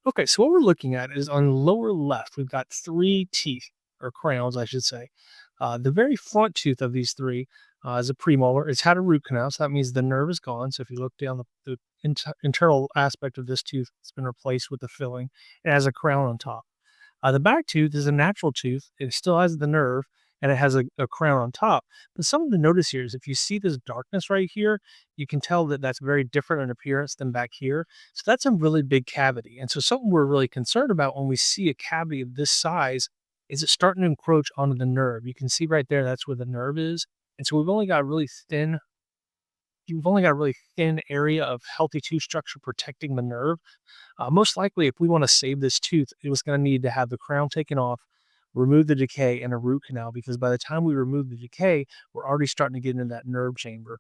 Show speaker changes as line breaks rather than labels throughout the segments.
Okay, so what we're looking at is on the lower left, we've got three teeth, or crowns, I should say. The very front tooth of these three is a premolar. It's had a root canal, so that means the nerve is gone. So if you look down the internal aspect of this tooth, it's been replaced with the filling. It has a crown on top. The back tooth is a natural tooth. It still has the nerve and it has a crown on top. But something to notice here is if you see this darkness right here, you can tell that that's very different in appearance than back here. So that's a really big cavity. And so something we're really concerned about when we see a cavity of this size is it starting to encroach onto the nerve. You can see right there, that's where the nerve is. And so you've only got a really thin area of healthy tooth structure protecting the nerve. Most likely, if we want to save this tooth, it was going to need to have the crown taken off, remove the decay, and a root canal because by the time we remove the decay, we're already starting to get into that nerve chamber.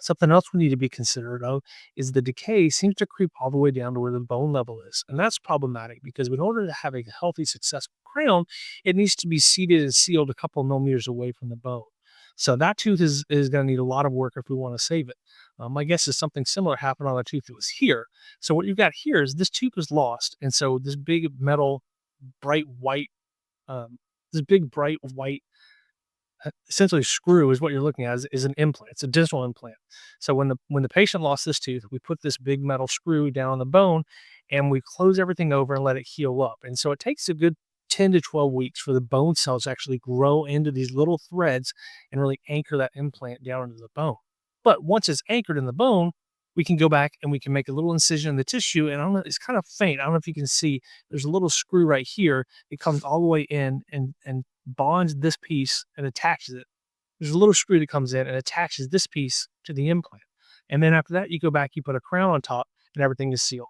Something else we need to be considerate of is the decay seems to creep all the way down to where the bone level is. And that's problematic because in order to have a healthy, successful crown, it needs to be seated and sealed a couple of millimeters away from the bone. So that tooth is going to need a lot of work if we want to save it. My guess is something similar happened on a tooth that was here. So what you've got here is this tooth was lost, and so this big metal, bright white, um, this big bright white essentially screw is what you're looking at is an implant. It's a dental implant. So when the patient lost this tooth, we put this big metal screw down on the bone and we close everything over and let it heal up. And so it takes a good 10 to 12 weeks for the bone cells to actually grow into these little threads and really anchor that implant down into the bone. But once it's anchored in the bone, we can go back and we can make a little incision in the tissue. And I don't know, it's kind of faint. I don't know if you can see there's a little screw right here. It comes all the way in and bonds this piece and attaches it. There's a little screw that comes in and attaches this piece to the implant. And then after that, you go back, you put a crown on top, and everything is sealed.